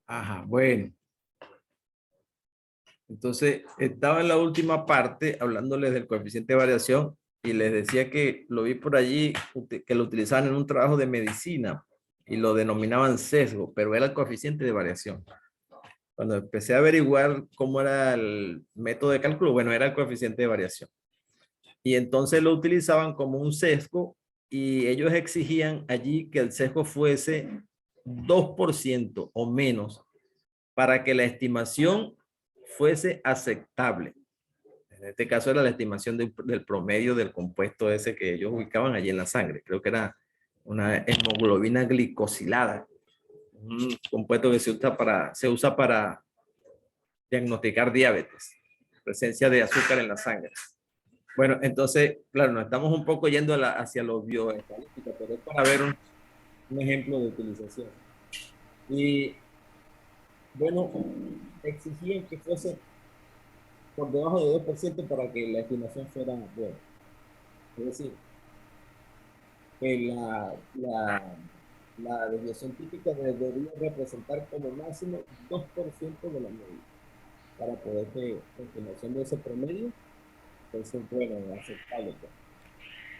Ajá, bueno. Entonces, estaba en la última parte hablándoles del coeficiente de variación y les decía que lo vi por allí, que lo utilizaban en un trabajo de medicina y lo denominaban sesgo, pero era el coeficiente de variación. Cuando empecé a averiguar cómo era el método de cálculo, bueno, era el coeficiente de variación. Y entonces lo utilizaban como un sesgo y ellos exigían allí que el sesgo fuese 2% o menos para que la estimación fuese aceptable. En este caso era la estimación del promedio del compuesto ese que ellos ubicaban allí en la sangre. Creo que era una hemoglobina glicosilada, un compuesto que se usa para diagnosticar diabetes, presencia de azúcar en la sangre. Bueno, entonces, claro, nos estamos un poco yendo hacia lo bioestadístico, pero es para ver un ejemplo de utilización. Y bueno, exigían que fuese por debajo de 2% para que la estimación fuera buena. Es decir, que la desviación típica debería representar como máximo 2% de la media para poder que la estimación de ese promedio fuese bueno, aceptable. Pues.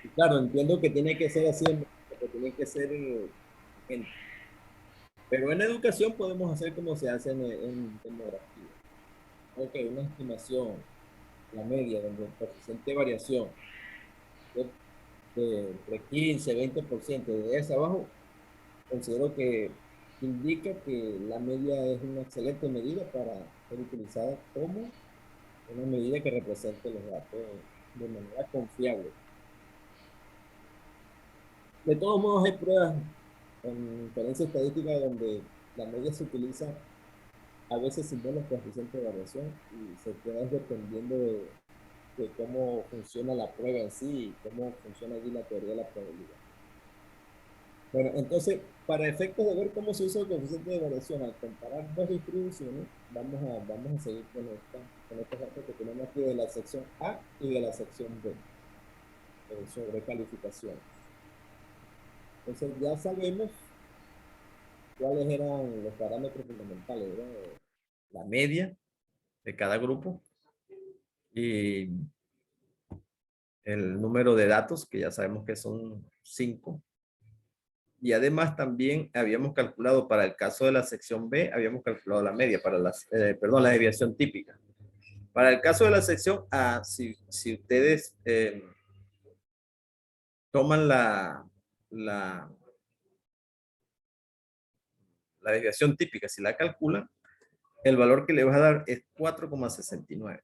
Y claro, entiendo que tiene que ser así, que tiene que ser pero en educación podemos hacer como se hace en demografía. Ok, una estimación, la media, donde el coeficiente de variación de entre 15 y 20%, de ese abajo, considero que indica que la media es una excelente medida para ser utilizada como una medida que represente los datos de manera confiable. De todos modos, hay pruebas en inferencia estadística donde la media se utiliza a veces sin ver los coeficientes de variación y se queda dependiendo de cómo funciona la prueba en sí y cómo funciona allí la teoría de la probabilidad. Bueno, entonces, para efectos de ver cómo se usa el coeficiente de variación al comparar dos distribuciones, vamos a seguir con estos datos que tenemos aquí de la sección A y de la sección B, sobre calificaciones. Entonces, ya sabemos cuáles eran los parámetros fundamentales, ¿verdad? La media de cada grupo y el número de datos, que ya sabemos que son 5. Y además también habíamos calculado para el caso de la sección B, habíamos calculado la media, perdón, la desviación típica. Para el caso de la sección A, si ustedes toman la, la desviación típica, si la calculan, el valor que le va a dar es 4,69.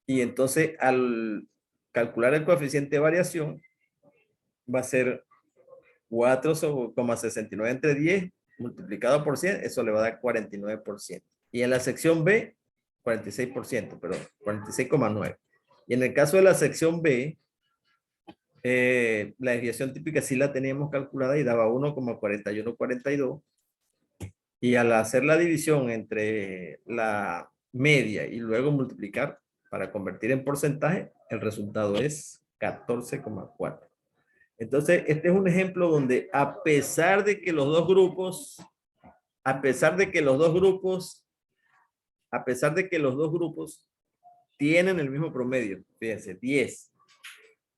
Y entonces al calcular el coeficiente de variación, va a ser 4,69 entre 10 multiplicado por 100, eso le va a dar 49%. Y en la sección B, 46%, perdón, 46,9. Y en el caso de la sección B, la desviación típica sí la teníamos calculada y daba 1,4142. Y al hacer la división entre la media y luego multiplicar para convertir en porcentaje, el resultado es 14,4. Entonces, este es un ejemplo donde a pesar de que los dos grupos, a pesar de que los dos grupos, a pesar de que los dos grupos tienen el mismo promedio, fíjense, 10.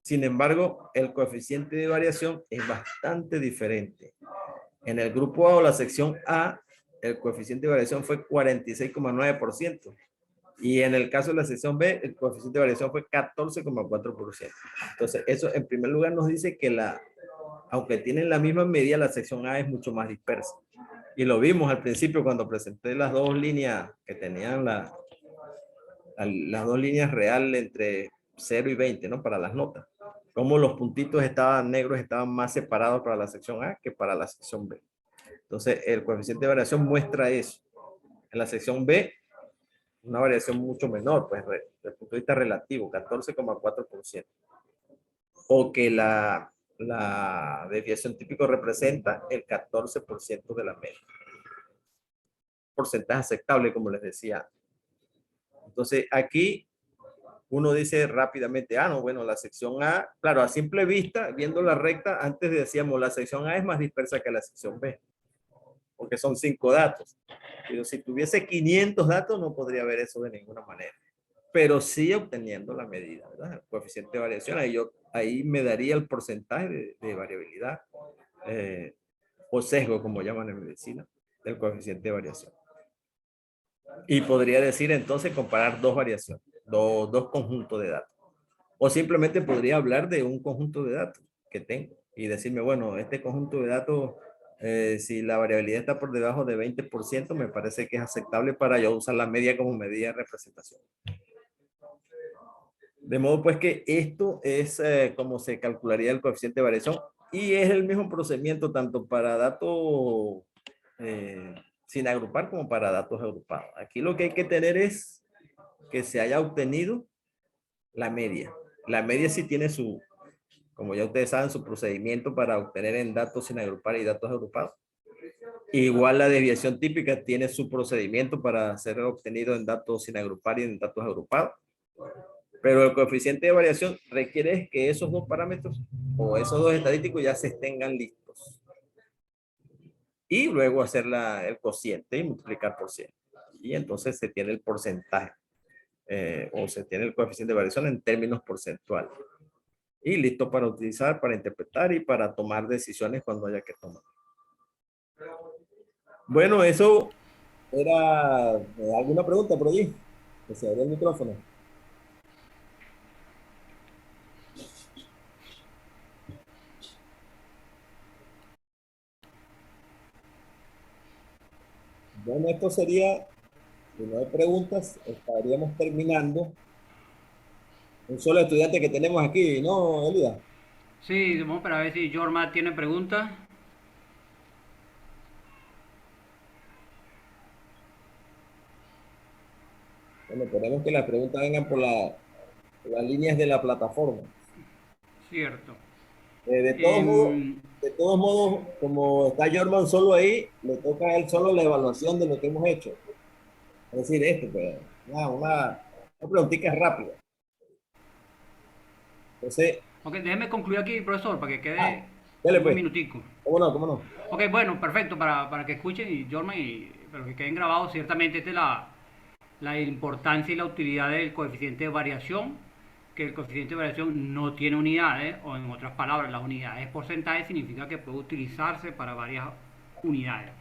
Sin embargo, el coeficiente de variación es bastante diferente. En el grupo A o la sección A, el coeficiente de variación fue 46,9%. Y en el caso de la sección B, el coeficiente de variación fue 14,4%. Entonces, eso en primer lugar nos dice que aunque tienen la misma medida, la sección A es mucho más dispersa. Y lo vimos al principio cuando presenté las dos líneas que tenían las dos líneas reales entre 0 y 20, ¿no? Para las notas. Como los puntitos negros estaban más separados para la sección A que para la sección B. Entonces, el coeficiente de variación muestra eso. En la sección B, una variación mucho menor, pues, desde el punto de vista relativo, 14,4%. O que la desviación típico representa el 14% de la media. Porcentaje aceptable, como les decía. Entonces, aquí uno dice rápidamente, no, bueno, la sección A, claro, a simple vista, viendo la recta, antes decíamos, la sección A es más dispersa que la sección B. porque son 5 datos. Pero si tuviese 500 datos, no podría ver eso de ninguna manera. Pero sí obteniendo la medida, ¿verdad? El coeficiente de variación, ahí me daría el porcentaje de variabilidad o sesgo, como llaman en medicina, del coeficiente de variación. Y podría decir entonces comparar dos variaciones, dos conjuntos de datos. O simplemente podría hablar de un conjunto de datos que tengo y decirme, bueno, este conjunto de datos, si la variabilidad está por debajo de 20%, me parece que es aceptable para yo usar la media como medida de representación. De modo pues que esto es como se calcularía el coeficiente de variación y es el mismo procedimiento tanto para datos sin agrupar como para datos agrupados. Aquí lo que hay que tener es que se haya obtenido la media. La media sí tiene su, como ya ustedes saben, su procedimiento para obtener en datos sin agrupar y datos agrupados. Igual la desviación típica tiene su procedimiento para ser obtenido en datos sin agrupar y en datos agrupados. Pero el coeficiente de variación requiere que esos dos parámetros o esos dos estadísticos ya se tengan listos. Y luego hacer el cociente y multiplicar por 100. Y entonces se tiene el porcentaje o se tiene el coeficiente de variación en términos porcentuales. Y listo para utilizar, para interpretar y para tomar decisiones cuando haya que tomar. Bueno, eso era alguna pregunta por allí. Que se abre el micrófono. Bueno, esto sería, si no hay preguntas, estaríamos terminando. Un solo estudiante que tenemos aquí, ¿no, Elida? Sí, vamos para ver si Jorma tiene preguntas. Bueno, esperemos que las preguntas vengan por las líneas de la plataforma. Cierto. Eh, de todos modos, Em, de todos modos, como está Jorman solo ahí, le toca a él solo la evaluación de lo que hemos hecho. Es decir, esto, pues, una preguntita rápida. Entonces, ok, déjeme concluir aquí, profesor, para que ah, quede dale unos pues, minuticos. cómo no, cómo no. Ok, bueno, perfecto, para que escuchen y Jorma y para que queden grabados, ciertamente esta es la importancia y la utilidad del coeficiente de variación, que el coeficiente de variación no tiene unidades, o en otras palabras, las unidades porcentaje significa que puede utilizarse para varias unidades.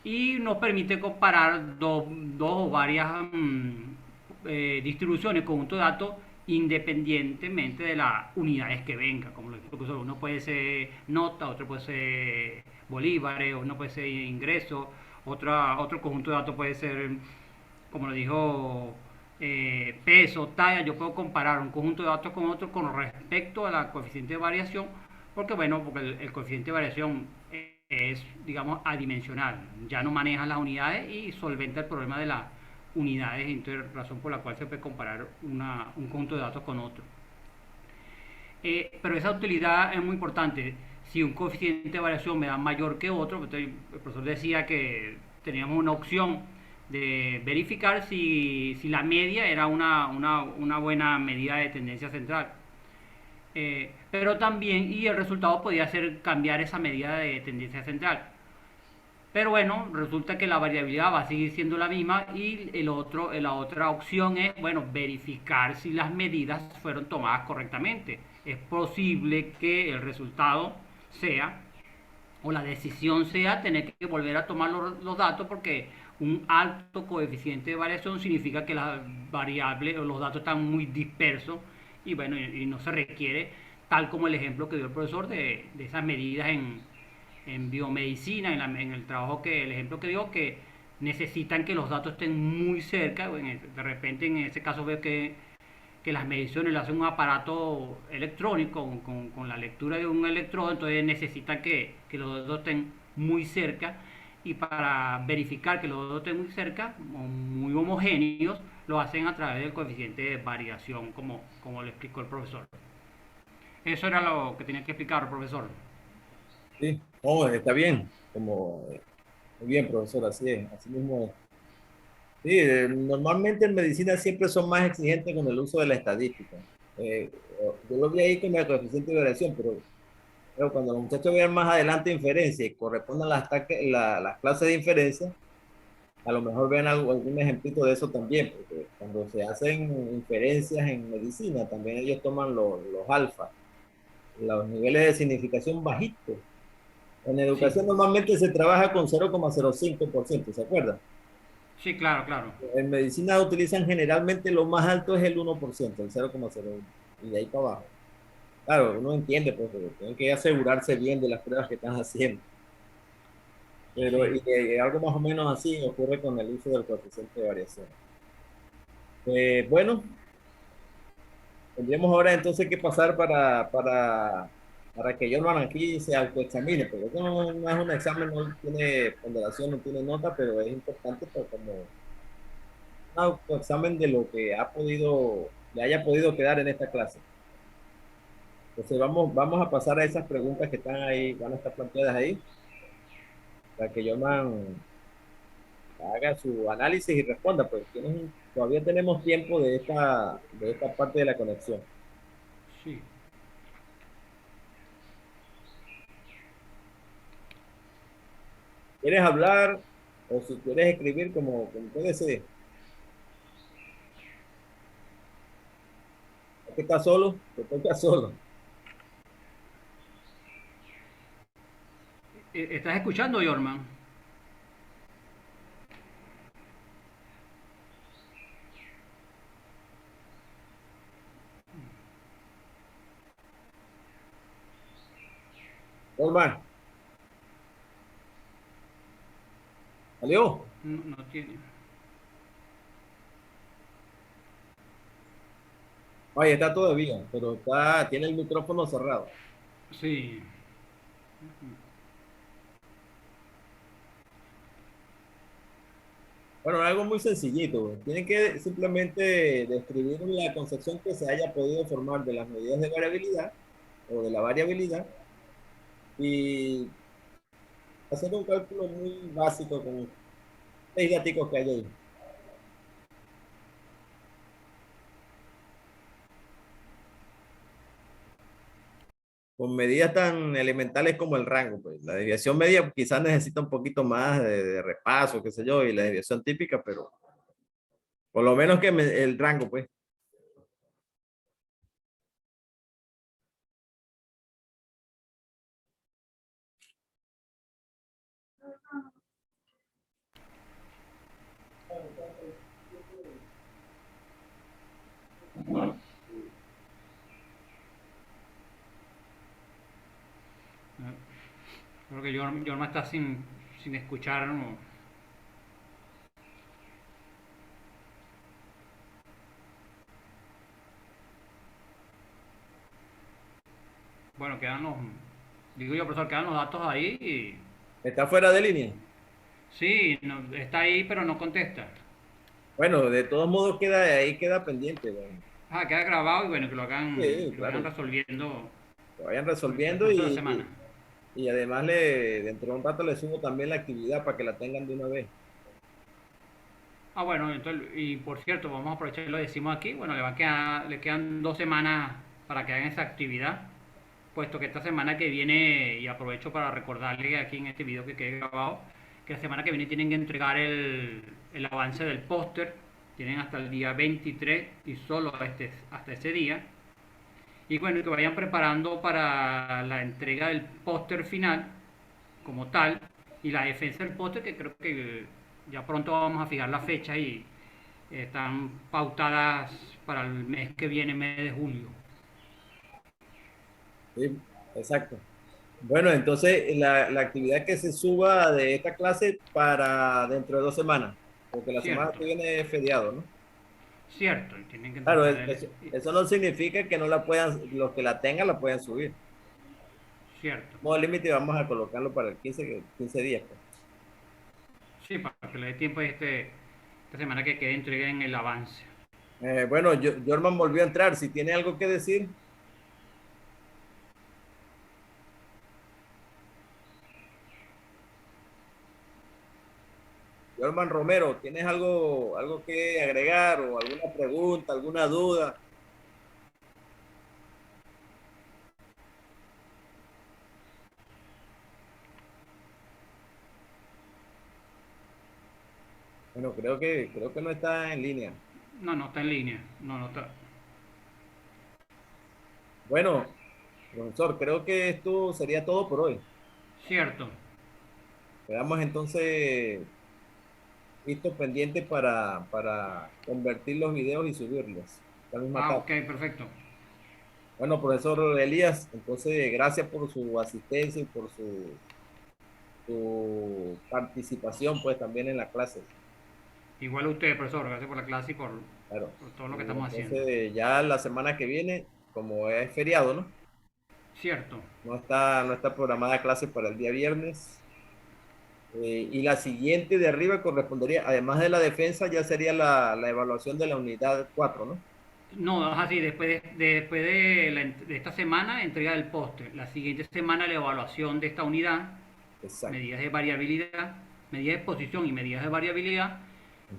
Y nos permite comparar dos o varias distribuciones, conjunto de datos, independientemente de las unidades que venga. Como lo dijo, uno puede ser nota, otro puede ser bolívares, uno puede ser ingreso, otro conjunto de datos puede ser, como lo dijo, peso, talla. Yo puedo comparar un conjunto de datos con otro con respecto a la coeficiente de variación, porque bueno, porque el coeficiente de variación es, digamos, adimensional, ya no maneja las unidades y solventa el problema de las unidades, entonces razón por la cual se puede comparar un conjunto de datos con otro. Pero esa utilidad es muy importante. Si un coeficiente de variación me da mayor que otro, entonces el profesor decía que teníamos una opción de verificar si la media era una buena medida de tendencia central. Pero también, y el resultado podía ser cambiar esa medida de tendencia central. Pero bueno, resulta que la variabilidad va a seguir siendo la misma y la otra opción es, bueno, verificar si las medidas fueron tomadas correctamente. Es posible que el resultado sea, o la decisión sea, tener que volver a tomar los datos porque un alto coeficiente de variación significa que las variables o los datos están muy dispersos y bueno, y no se requiere, tal como el ejemplo que dio el profesor de esas medidas en biomedicina, en el trabajo que, el ejemplo que dio, que necesitan que los datos estén muy cerca. De repente en ese caso veo que las mediciones lo hace un aparato electrónico con la lectura de un electrodo, entonces necesitan que los datos estén muy cerca y para verificar que los datos estén muy cerca, muy homogéneos, lo hacen a través del coeficiente de variación, como le explicó el profesor. Eso era lo que tenía que explicar el profesor. Sí, no, está bien, muy bien, profesor, así es, así mismo es. Sí, normalmente en medicina siempre son más exigentes con el uso de la estadística. Yo lo vi ahí con el coeficiente de variación, pero Pero cuando los muchachos vean más adelante inferencia y correspondan las clases de inferencia, a lo mejor vean algún ejemplito de eso también, porque cuando se hacen inferencias en medicina, también ellos toman los alfa, los niveles de significación bajitos. En Sí, educación normalmente se trabaja con 0,05%, ¿se acuerdan? sí, claro, claro. En medicina utilizan generalmente lo más alto es el 1%, el 0,01, y de ahí para abajo. Claro, uno entiende, pues, porque tienen que asegurarse bien de las pruebas que están haciendo. Pero Sí. algo más o menos así ocurre con el uso del coeficiente de variación. Bueno, tendríamos ahora entonces que pasar para que Jorman aquí se autoexamine, porque esto no es un examen, no tiene ponderación, no tiene nota, pero es importante pues, como un autoexamen de lo que ha podido, le haya podido quedar en esta clase. Entonces vamos a pasar a esas preguntas que están ahí, van a estar planteadas ahí, para que Jorman haga su análisis y responda, pues todavía tenemos tiempo de esta parte de la conexión. Sí. ¿Quieres hablar o si quieres escribir como puede ser? ¿Es que estás solo? Te toca solo. ¿Estás escuchando, Yorman? Normal. ¿Salió? No, no tiene. Oye, está todavía, pero tiene el micrófono cerrado. Sí. Bueno, algo muy sencillito. Tienen que simplemente describir la concepción que se haya podido formar de las medidas de variabilidad o de la variabilidad y hacer un cálculo muy básico con 6 datos que hay ahí. Con medidas tan elementales como el rango, pues. La desviación media quizás necesita un poquito más de repaso, qué sé yo, y la desviación típica, pero por lo menos el rango, pues. Creo que Yorman está sin escuchar. ¿No? Bueno, quedan los. Digo yo, profesor, quedan los datos ahí y. Está fuera de línea. Sí, está ahí, pero no contesta. Bueno, de todos modos ahí queda pendiente. Bueno. Ah, queda grabado y bueno, Sí, que lo vayan claro, resolviendo que vayan con el resolviendo transcurso de la semana. y además dentro de un rato le subo también la actividad para que la tengan de una vez. Ah, bueno, entonces, y por cierto, vamos a aprovechar y lo decimos aquí. Bueno, le quedan 2 semanas para que hagan esa actividad, puesto que esta semana que viene, y aprovecho para recordarle aquí en este video que quede grabado, que la semana que viene tienen que entregar el avance del póster. Tienen hasta el día 23 y solo hasta ese día. Y bueno, que vayan preparando para la entrega del póster final como tal y la defensa del póster, que creo que ya pronto vamos a fijar la fecha y están pautadas para el mes que viene, mes de julio. Sí, exacto. Bueno, entonces la actividad que se suba de esta clase para dentro de 2 semanas, porque la semana Cierto, que viene es feriado, ¿no? cierto, tienen que Claro, entregar eso no significa que no la puedan, los que la tengan la puedan subir. cierto, Modo límite vamos a colocarlo para el 15 días, pues. sí, para que le dé tiempo esta semana que quede entreguen el avance. Bueno, Jorman volvió a entrar. Si tiene algo que decir, Jorman Romero, ¿tienes algo que agregar o alguna pregunta, alguna duda? Bueno, creo que no está en línea. No, no está en línea. No, no está. Bueno, profesor, creo que esto sería todo por hoy. Cierto. Quedamos entonces listos pendientes para convertir los videos y subirlos la misma Ah, tarde. ok, perfecto. Bueno, profesor Elías, entonces gracias por su asistencia y por su participación pues también en la clase. Igual a usted, profesor. Gracias por la clase y Claro. por todo lo que Y estamos haciendo. entonces ya la semana que viene, como es feriado, ¿no? Cierto. No está programada clase para el día viernes. Y la siguiente de arriba correspondería, además de la defensa, ya sería la evaluación de la unidad 4, ¿no? No, es así. Después de esta semana, entrega del postre. La siguiente semana, la evaluación de esta unidad, Exacto. medidas de variabilidad, medidas de exposición y medidas de variabilidad.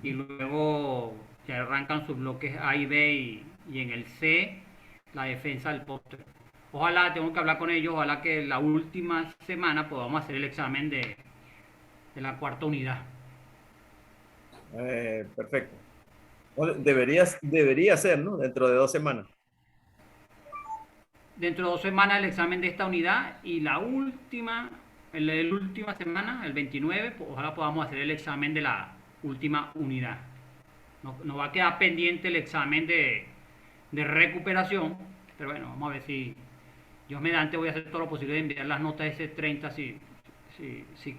Y Ujú. luego ya arrancan sus bloques A y B y en el C la defensa del postre. Ojalá, tengo que hablar con ellos, ojalá que la última semana podamos hacer el examen de la cuarta unidad. Perfecto. Bueno, debería ser, ¿no? Dentro de 2 semanas. Dentro de 2 semanas el examen de esta unidad y la última semana, el 29, pues, ojalá podamos hacer el examen de la última unidad. No va a quedar pendiente el examen de recuperación, pero bueno, vamos a ver si Dios mediante voy a hacer todo lo posible de enviar las notas de ese 30 si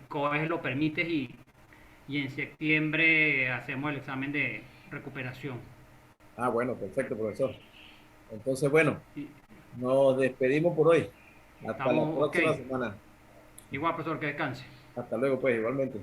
COES lo permite y en septiembre hacemos el examen de recuperación. Ah, bueno, perfecto, profesor. Entonces, bueno, Y nos despedimos por hoy. Hasta la estamos ok. próxima semana. Igual, profesor, que descanse. Hasta luego, pues, igualmente.